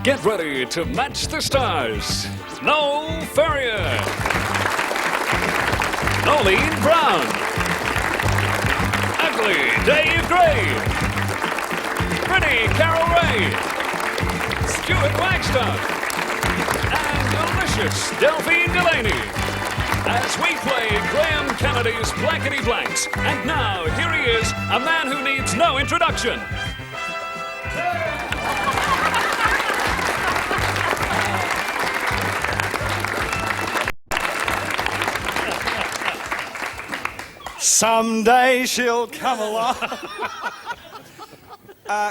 Get ready to match the stars. Noel Ferrier. Nolene Brown. Ugly Dave Gray. Pretty Carol Ray. Stuart Wagstaff. And delicious Delphine Delaney. As we play Graham Kennedy's Blankety Blanks. And now, here he is, a man who needs no introduction. Someday she'll come along.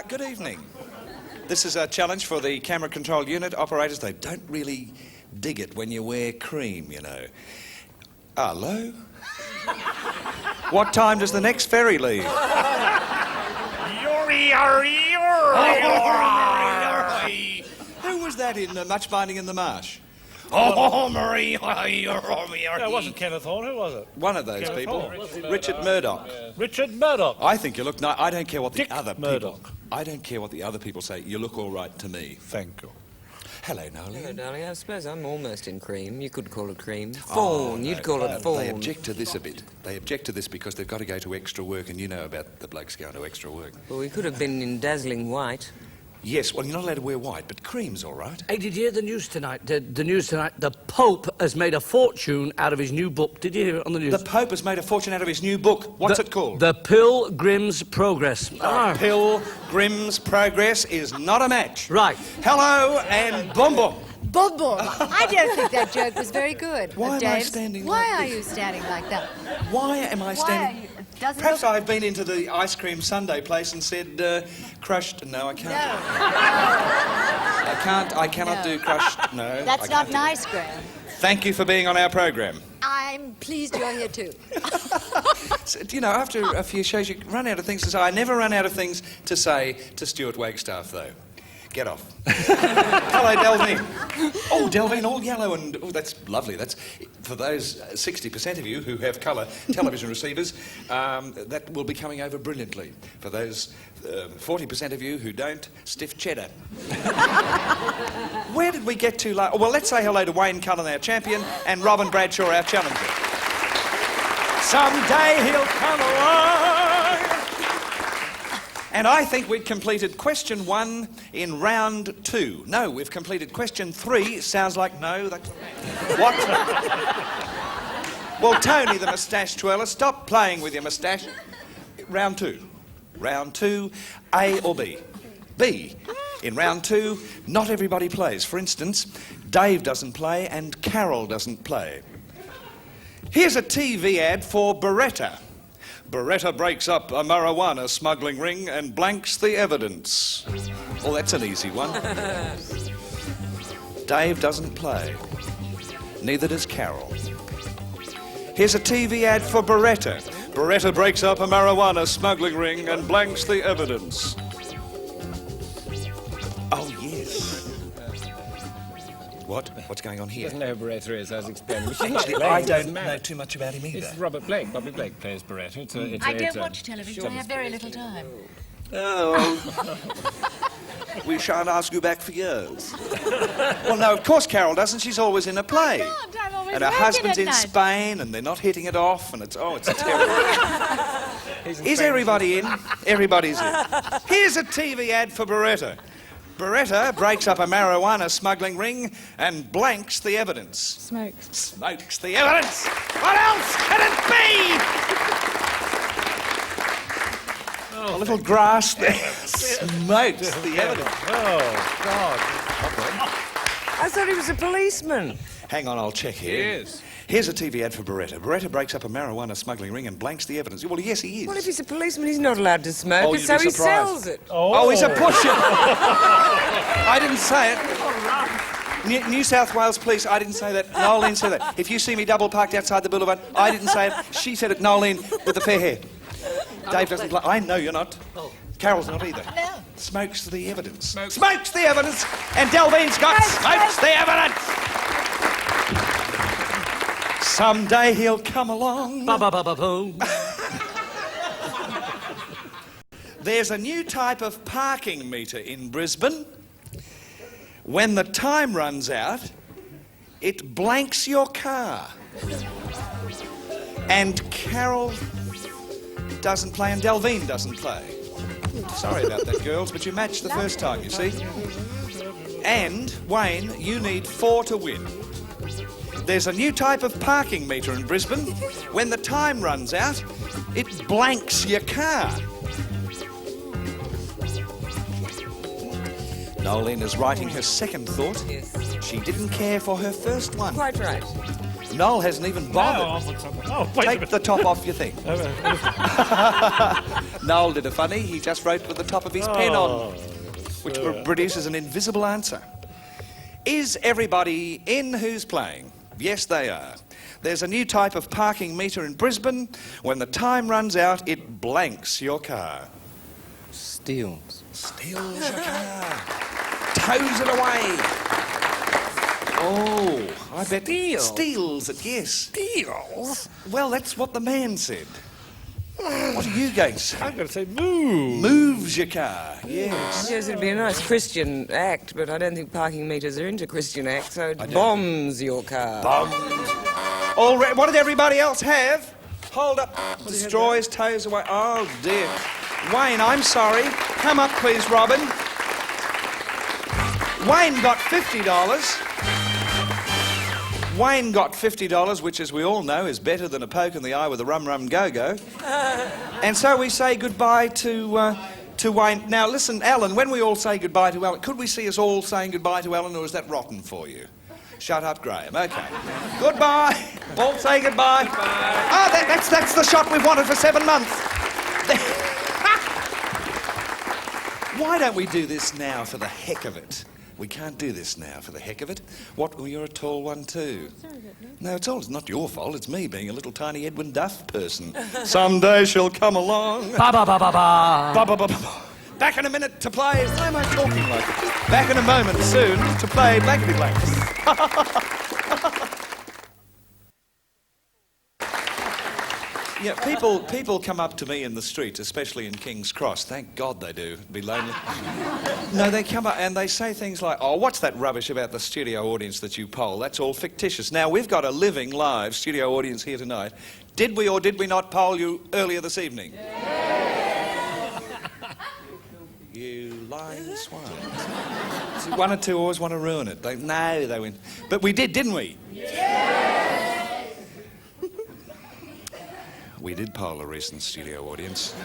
Good evening. This is a challenge for the camera control unit operators. They don't really dig it when you wear cream, you know. Hello? What time does the next ferry leave? Who was that in Much Binding in the Marsh? Oh, Marie, that wasn't Kenneth Horne, who was it? One of those Kenneth people. Horne. Richard Murdoch. Yeah. Richard Murdoch. I think you look nice. I don't care what the Dick other Murdoch. people... I don't care what the other people say. You look all right to me. Thank you. Hello, Nolene. Hello, darling. I suppose I'm almost in cream. You could call it cream. Oh, Fawn. no, You'd call it fawn. They object to this a bit. They object to this because they've got to go to extra work, and you know about the blokes going to extra work. Well, we could have been in dazzling white. Yes, well, you're not allowed to wear white, but cream's all right. Hey, did you hear the news tonight? The news tonight, the Pope has made a fortune out of his new book. Did you hear it on the news? The Pope has made a fortune out of his new book. What's it called? The Pilgrim's Progress. Pilgrim's Progress is not a match. Right. Hello and boom boom. Boom, boom. I don't think that joke was very good. Why am I Dave's. standing Why like are this? you standing like that? Why am I standing... Why are you... Doesn't Perhaps look... I've been into the ice cream sundae place and said, crushed. No, I can't. No. I cannot do crushed. No. That's I not can't do nice, Graham. that. Thank you for being on our program. I'm pleased you're here too. So, you know, after a few shows, you run out of things to say. I never run out of things to say to Stuart Wagstaff, though. Get off. Hello, Delphine. Oh, Delphine, all yellow and... Oh, that's lovely. That's... For those 60% of you who have colour television receivers, that will be coming over brilliantly. For those 40% of you who don't, stiff cheddar. Where did we get to... Well, let's say hello to Wayne Cullen, our champion, and Robin Bradshaw, our challenger. Someday he'll come along. And I think we've completed question 1 in round 2. No, we've completed question 3. Sounds like no. That's... What? Well, Tony, the moustache twirler, stop playing with your moustache. Round 2. Round 2, A or B? B. In round 2, not everybody plays. For instance, Dave doesn't play and Carol doesn't play. Here's a TV ad for Beretta. Beretta breaks up a marijuana smuggling ring and blanks the evidence. Well, that's an easy one. Dave doesn't play. Neither does Carol. Here's a TV ad for Beretta. Beretta breaks up a marijuana smuggling ring and blanks the evidence. Oh, yes. What? What's going on He here? doesn't know who Beretta is, I was explaining. Actually, I don't know too much about him either. It's Robert Blake. Bobby Blake plays Beretta. I don't watch television. I have very little time. Oh. We shan't ask you back for years. Well, no, of course Carol doesn't. She's always in a play. I'm always And her working husband's at in night. Spain and they're not hitting it off and it's terrible. Is everybody in? Everybody's in. Here's a TV ad for Beretta. Beretta breaks up a marijuana smuggling ring and blanks the evidence. Smokes the evidence. What else can it be? A little grass there. Smokes the evidence. Oh, God. I thought he was a policeman. Hang on, I'll check here. Yes. Here's a TV ad for Beretta. Beretta breaks up a marijuana smuggling ring and blanks the evidence. Well, yes, he is. Well, if he's a policeman, he's not allowed to smoke, Oh, and you'd so be he surprised. sells it. Oh, he's a pusher. I didn't say it. New South Wales Police, I didn't say that. Nolene said that. If you see me double parked outside the boulevard, I didn't say it. She said it, Nolene, with the fair hair. Dave doesn't play. I know you're not. Carol's not either. No. Smokes the evidence. Smokes the evidence. And Delvine's got smokes the evidence. Someday he'll come along. Ba-ba-ba-ba-boom. There's a new type of parking meter in Brisbane. When the time runs out, it blanks your car. And Carol doesn't play and Delvine doesn't play. Sorry about that, girls, but you matched the first time, you see. And, Wayne, you need 4 to win. There's a new type of parking meter in Brisbane. When the time runs out, it blanks your car. Nolene is writing her second thought. Yes. She didn't care for her first one. Quite right. Noel hasn't even bothered. Take the top off your thing. Noel did a funny. He just wrote with the top of his pen on, which produces an invisible answer. Is everybody in who's playing? Yes, they are. There's a new type of parking meter in Brisbane. When the time runs out, it blanks your car. Steals. Steals your car. Tows it away. Oh, I bet. Steals it, yes. Steals? Well, that's what the man said. What are you going to say? I'm going to say move. Moves your car, yes. Yes, it'd be a nice Christian act, but I don't think parking meters are into Christian acts, so it bombs your car. Bombed. All right, what did everybody else have? Hold up. Destroys, tows away. Oh, dear. Wayne, I'm sorry. Come up, please, Robin. Wayne got $50. Wayne got $50, which, as we all know, is better than a poke in the eye with a rum go-go. And so we say goodbye to Wayne. Now, listen, Alan, when we all say goodbye to Alan, could we see us all saying goodbye to Alan, or is that rotten for you? Shut up, Graham. OK. Goodbye. All say goodbye. Goodbye. Oh, that's the shot we've wanted for 7 months. Why don't we do this now for the heck of it? We can't do this now for the heck of it. What? Well, you're a tall one too. No, it's not your fault. It's me being a little tiny Edwin Duff person. Someday she'll come along. Ba ba ba ba ba. Ba, ba, ba, ba. Back in a minute to play. Why am I talking like this? Back in a moment soon to play Blankety Blanks. Yeah, people come up to me in the street, especially in King's Cross. Thank God they do. It'd be lonely. No, they come up and they say things like, "Oh, what's that rubbish about the studio audience that you poll? That's all fictitious." Now, we've got a living, live studio audience here tonight. Did we or did we not poll you earlier this evening? Yeah. You lying swine. See, one or two always want to ruin it. They win. But we did, didn't we? Yeah. We did poll a recent studio audience,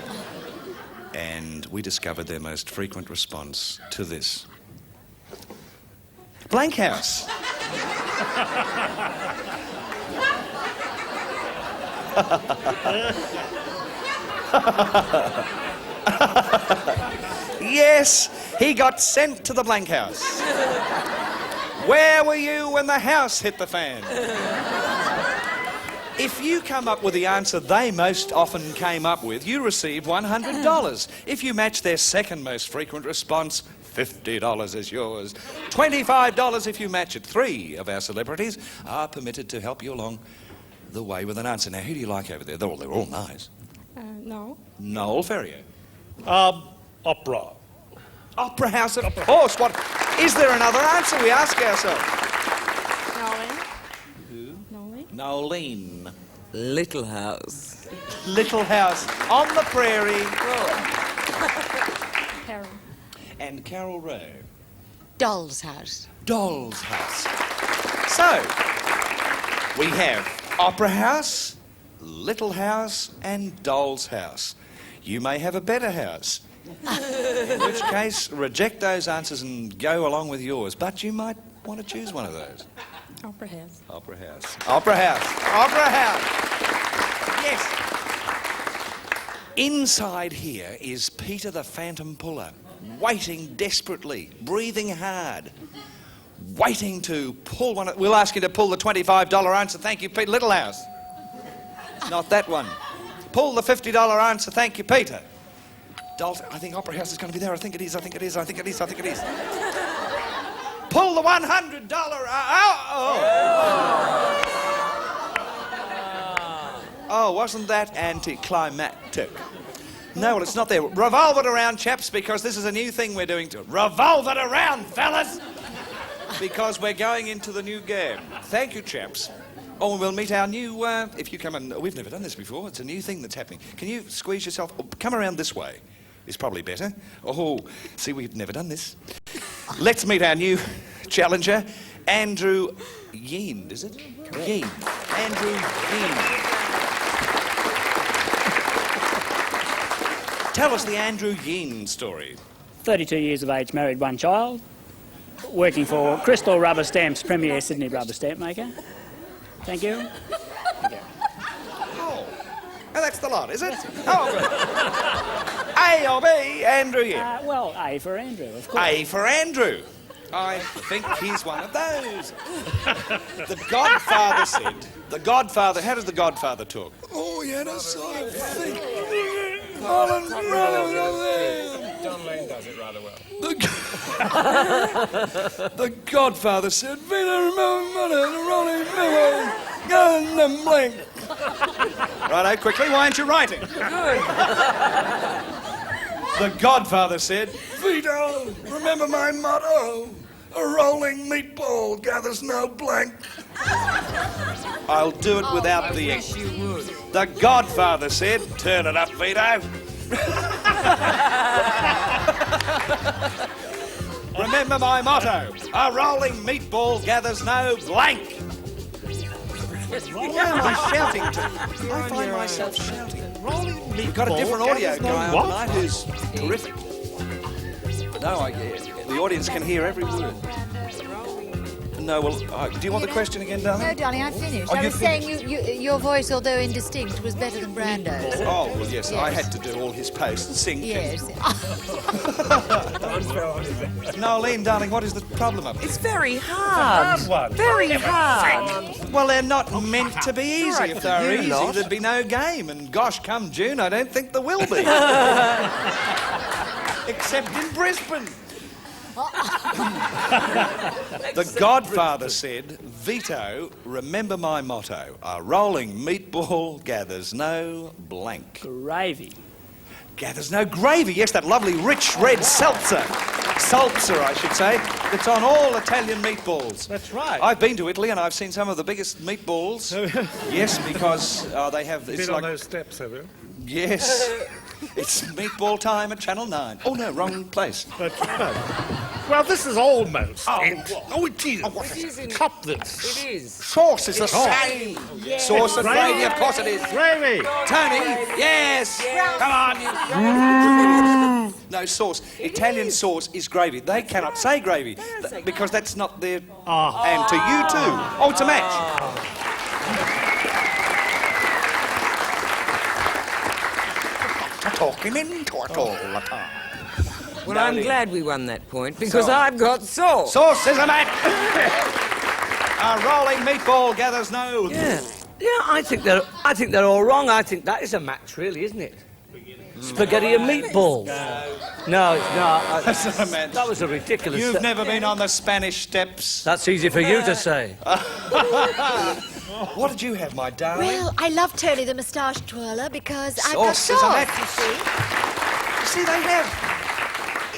and we discovered their most frequent response to this. Blank house. Yes, he got sent to the blank house. Where were you when the house hit the fan? If you come up with the answer they most often came up with, you receive $100. If you match their second most frequent response, $50 is yours. $25 if you match it. 3 of our celebrities are permitted to help you along the way with an answer. Now, who do you like over there? They're all nice. No. Noel Ferrier. Opera. Opera House, of course. What? Is there another answer, we ask ourselves? Nolene. Who? Nolene. Nolene. Little House. Little House on the Prairie. Carol. And Carol Rowe. Doll's House. Doll's House. So, we have Opera House, Little House, and Doll's House. You may have a better house. In which case, reject those answers and go along with yours. But you might want to choose one of those. Opera House. Opera House. Opera House. Opera House. Yes. Inside here is Peter the Phantom Puller, waiting desperately, breathing hard, waiting to pull one. We'll ask you to pull the $25 answer. Thank you, Peter. Little House. Not that one. Pull the $50 answer. Thank you, Peter. Dalton, I think Opera House is going to be there. I think it is. Pull the $100 Oh, wasn't that anticlimactic? No, well, it's not there. Revolve it around, chaps, because this is a new thing we're doing to it. Revolve it around, fellas! because we're going into the new game. Thank you, chaps. Oh, and we'll meet our new, if you come and... We've never done this before. It's a new thing that's happening. Can you squeeze yourself... Oh, come around this way. It's probably better. Oh, see, we've never done this. Let's meet our new challenger, Andrew Yeend, is it? Correct. Yeend. Andrew Yeend. Tell us the Andrew Yeend story. 32 years of age, married, one child, working for Crystal Rubber Stamps, Premier Sydney rubber stamp maker. Thank you. Oh, that's the lot, is it? Oh, good. A or B, Andrew Yeend? Well, A for Andrew, of course. A for Andrew. I think he's one of those. The Godfather said... The Godfather... How does the Godfather talk? Oh, he had a sort of thing. Don Lane does it rather well. The Godfather said, Vito, remember money, the rolling mellow, go in the blank. Righto, quickly, why aren't you writing? The Godfather said, Vito, remember my motto, a rolling meatball gathers no blank. I'll do it without the ink. The Godfather said, turn it up, Vito. Remember my motto, a rolling meatball gathers no blank. Where am I shouting to? I find myself shouting. We've got a different audio guy on tonight who's terrific. No, the audience can hear every word. No, well, do you want the question again, darling? No, darling, I'm finished. Oh, I was you're saying your voice, although indistinct, was better than Brando's. Oh, well, yes, I had to do all his posts, sing. Yes. Nolene, darling, what is the problem of it? It's very hard. Very hard. Well, they're not meant to be easy. If they were easy, there'd be no game. And gosh, come June, I don't think there will be. Except in Brisbane. The Godfather said, Vito, remember my motto, a rolling meatball gathers no blank. Gravy. Gathers no gravy. Yes, that lovely rich red seltzer. Salsa, I should say. It's on all Italian meatballs. That's right. I've been to Italy and I've seen some of the biggest meatballs. Yes, because they have... It's like on those steps, have you? Yes. It's meatball time at Channel 9. Oh, no, wrong place. That's right. Well, this is almost it. It is in... Cup this. It is. Sauce is the same. Yes. Sauce and gravy, of course it is. Gravy. Tony, yes. Come on. No, sauce. Italian sauce is gravy. They cannot say gravy because that's not their... And to you too. Oh, it's a match. Talking into it all the time. Well, I'm glad we won that point because I've got sauce. Sauce is a match. A rolling meatball gathers no... Yeah, I think they're all wrong. I think that is a match, really, isn't it? Spaghetti and meatballs. No, it's not. That's not a match. That was a ridiculous... You've never been on the Spanish steps. That's easy for you to say. What did you have, my darling? Well, I love Tony the moustache twirler because I've got Sauce is a match. sauce, you see. You see, they have...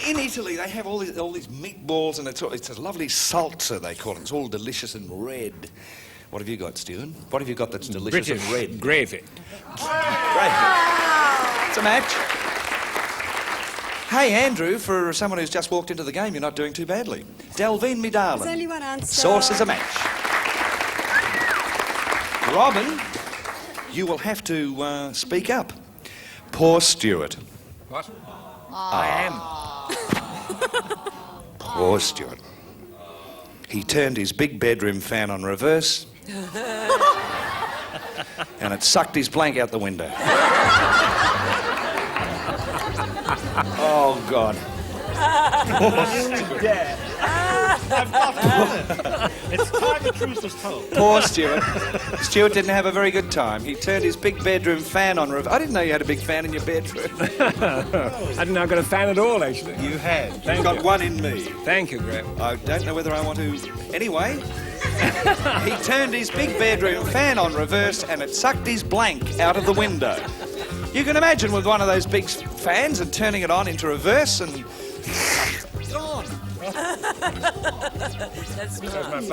In Italy, they have all these meatballs, and it's a lovely salsa, they call it. It's all delicious and red. What have you got, Stephen? What have you got that's delicious and red? Gravy. Gravy. It's a match. Hey, Andrew, for someone who's just walked into the game, you're not doing too badly. Delvine, me darling. There's only one answer. Sauce is a match. Robin, you will have to speak up. Poor Stuart. What? I am. Poor Stuart. He turned his big bedroom fan on reverse and it sucked his blank out the window. Oh, God. I've got it. It's time the truth was told. Poor Stuart. Stuart didn't have a very good time. He turned his big bedroom fan on reverse. I didn't know you had a big fan in your bedroom. I didn't know I got a fan at all, actually. You had. Thank You've got you. one in me. Thank you, Graham. I don't know whether I want to... Anyway, he turned his big bedroom fan on reverse and it sucked his blank out of the window. You can imagine with one of those big fans and turning it on into reverse and... Gone. That's smart.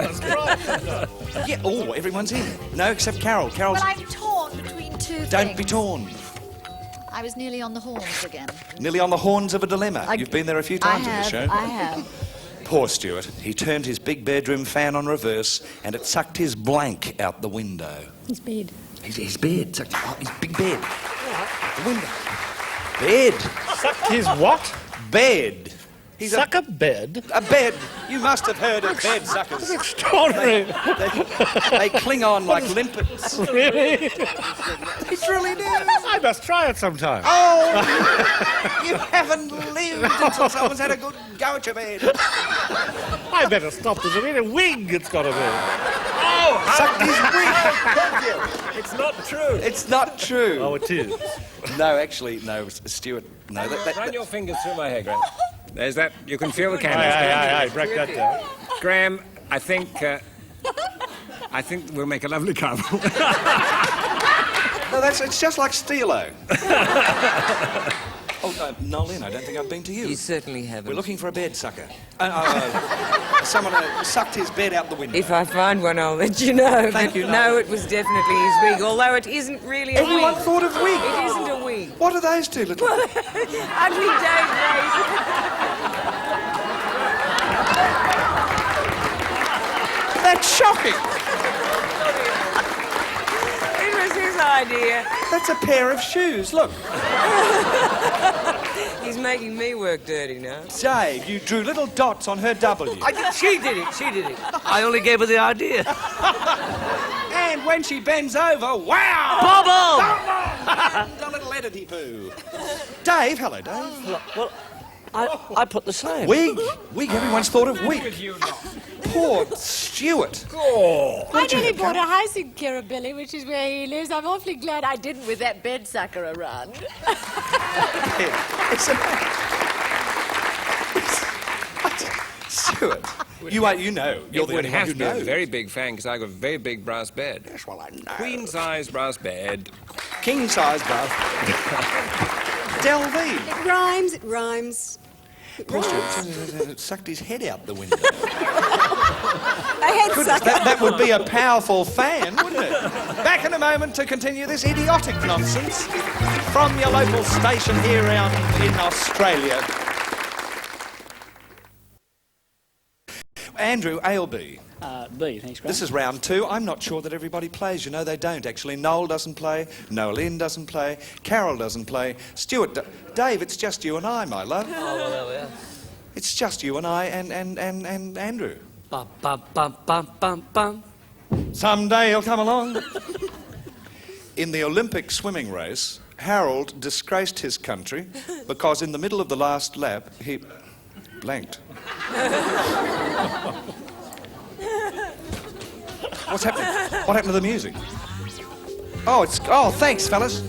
Yeah, oh, everyone's in. No, except Carol. Carol's... Well, I'm torn between two Don't things. be torn. I was nearly on the horns again. Nearly on the horns of a dilemma. You've been there a few times in the show. I have. Poor Stuart. He turned his big bedroom fan on reverse and it sucked his blank out the window. His bed. His bed. Sucked his big bed. Out the window. Bed. Sucked his what? Bed. He's Suck a bed? a bed. You must have heard of bed suckers. Extraordinary. They cling on like limpets. Really? It's really new. I must try it sometime. Oh, you haven't lived until someone's had a good go at your bed. I better stop. There's a really wing it's got to be. Sucked his wing. It's not true. It's not true. Oh, it is. No, actually, no, Stuart. No, Run your fingers through my hair, Graham. There's that. You can feel the Aye, candles. aye, break that down. Graham, I think we'll make a lovely couple. No, it's just like Stilo. Oh, Nolan, I don't think I've been to you. You certainly haven't. We're looking for a bed sucker. Someone sucked his bed out the window. If I find one, I'll let you know. Thank But you, no, Noel. it was definitely his wig, although it isn't really a Everyone wig. thought of wig. It isn't a wig. What are those two little... Ugly Dave Grace. That's shocking. It was his idea. That's a pair of shoes. Look, He's making me work dirty now. Dave, you drew little dots on her W. She did it. She did it. I only gave her the idea. And when she bends over, wow! Bubble! A little edity poo. Dave, hello, Dave. Well, I put the same. Wig. Everyone's thought of wig. Poor Stuart. I nearly bought a house in Kirribilli, which is where he lives. I'm awfully glad I didn't with that bed sucker around. It's a... Stuart, you know. You're the It would only one have who to be a knows. very big fan because I got a very big brass bed. That's what I know. Queen-size brass bed. King size bath. Delvine. It rhymes, it rhymes. Poor Stuart sucked his head out the window. A head Goodness, sucker. that would be a powerful fan, wouldn't it? Back in a moment to continue this idiotic nonsense from your local station here in Australia. Andrew, A or B? B, thanks, Graham. This is round two. I'm not sure that everybody plays. You know, they don't, actually. Noel doesn't play. Noeline doesn't play. Carol doesn't play. Stuart... Dave, it's just you and I, my love. Oh, well, there we are. It's just you and I and Andrew. Bum, bum, bum, bum, bum, bum. Someday he'll come along. In the Olympic swimming race, Harold disgraced his country because in the middle of the last lap, he blanked. What's happening? What happened to the music? Oh, thanks, fellas.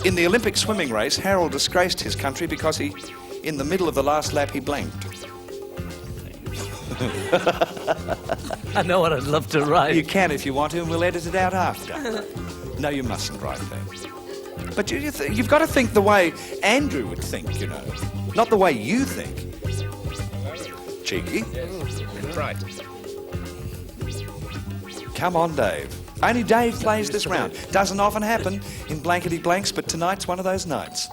In the Olympic swimming race, Harold disgraced his country because in the middle of the last lap, he blanked. I know what I'd love to write. You can if you want to, and we'll edit it out after. No, you mustn't write that. But you've got to think the way Andrew would think, you know. Not the way you think. Cheeky. Right. Come on, Dave. Only Dave plays this round. Doesn't often happen in blankety blanks, but tonight's one of those nights.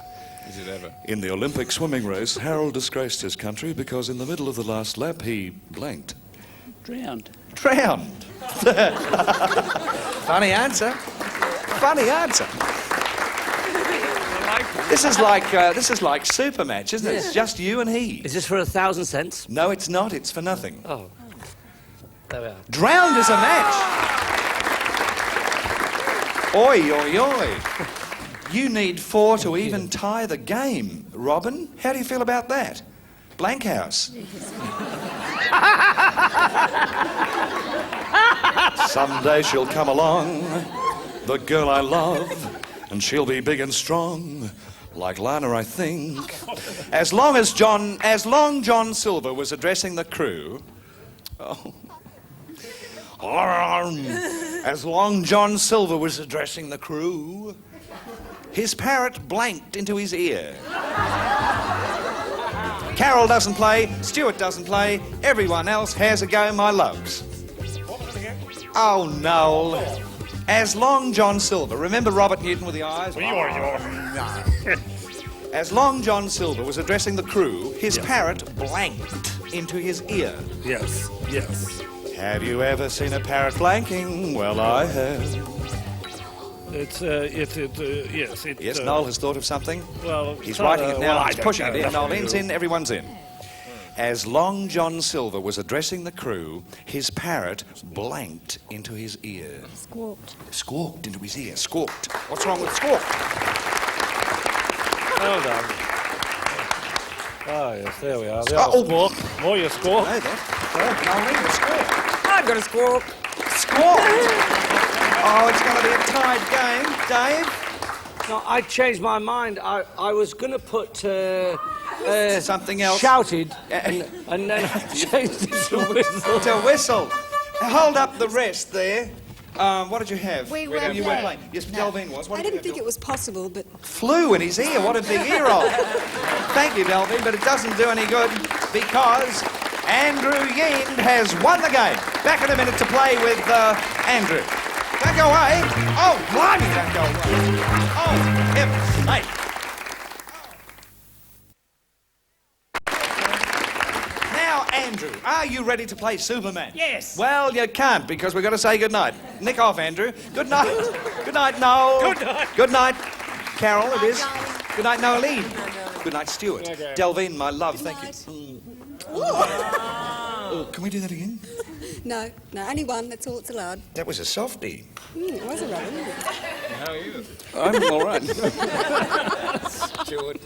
Is it ever? In the Olympic swimming race, Harold disgraced his country because in the middle of the last lap, he blanked. Drowned. Drowned. Funny answer. Funny answer. This is like Supermatch, isn't it? It's just you and he. Is this for 1,000 cents? No, it's not. It's for nothing. Oh. There we are. Drowned is a match. Oi, oi, oi. You need 4 to even tie the game. Robin, how do you feel about that? Blank house. Someday she'll come along, the girl I love, and she'll be big and strong, like Lana, I think. As long John Silver was addressing the crew... Oh. As long John Silver was addressing the crew, his parrot blanked into his ear. Carol doesn't play, Stuart doesn't play, everyone else has a go, my loves. Oh, Noel. As Long John Silver, remember Robert Newton with the eyes? As Long John Silver was addressing the crew, his parrot blanked into his ear. Yes, yes. Have you ever seen a parrot blanking? Well, I have. Yes, Noel has thought of something. Well, He's writing it now. well, He's pushing it in. Noel's in, everyone's in. As Long John Silver was addressing the crew, his parrot blanked into his ear. Squawked. Squawked into his ear. Squawked. What's wrong with squawk? Hold on. Oh, yes, there we are. The Oh. old squawk. Oh, you squawk. No, that. Noel, squawk. I'm going to squawk. Squawked. Oh, it's going to be a tied game. Dave? No, I changed my mind. I was going to put Something else. shouted, and then I changed it to whistle. To whistle. Hold up the rest there. What did you have? We You were weren't playing. playing. Yes, Delvin was. What I did you didn't think have, it was possible, but Flew in his ear. What a big ear roll. Thank you, Delvin, but it doesn't do any good because Andrew Yiend has won the game. Back in a minute to play with Andrew. Don't go away. Oh, blimey, don't go away. Oh, heaven's sake. Now, Andrew, are you ready to play Superman? Yes. Well, you can't because we've got to say goodnight. Nick off, Andrew. Good night. Good night, Noel. Good night. Good night, Carol, it is. darling. Good night, Noeline. Good night, Stuart. Okay. Delvin, my love, thank you. Oh, can we do that again? no, only one, that's all that's allowed. That was a softie. It was a rubber, wasn't it? How are you? I'm all right. Stuart.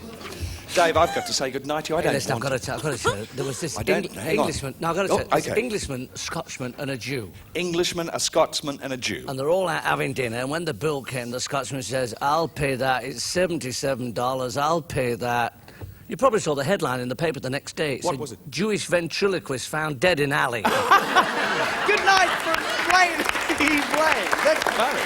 Dave, I've got to say good night to you. I don't Listen, I've want got to tell you, there was this I don't- hang on. Englishman. No, I've got to Oh, say, there's okay. an Englishman, a Scotsman, and a Jew. Englishman, a Scotsman, and a Jew. And they're all out having dinner, and when the bill came, the Scotsman says, I'll pay that. It's $77. I'll pay that. You probably saw the headline in the paper the next day. What said, was it? Jewish ventriloquist found dead in alley. Good night from Blaine. Blaine. That's funny.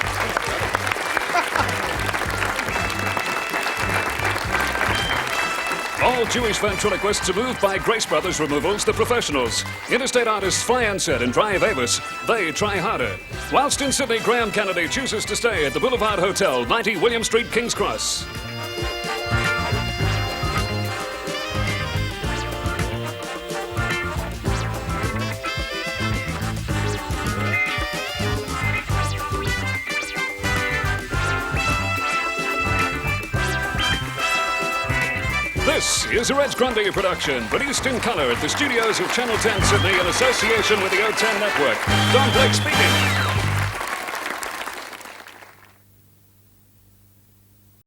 All Jewish ventriloquists are moved by Grace Brothers Removals, the professionals. Interstate artists Fly Ansett and Drive Avis, they try harder. Whilst in Sydney, Graham Kennedy chooses to stay at the Boulevard Hotel, 90 William Street, King's Cross. This is a Reg Grundy production, produced in colour at the studios of Channel 10 Sydney in association with the O10 Network. Don Blake speaking.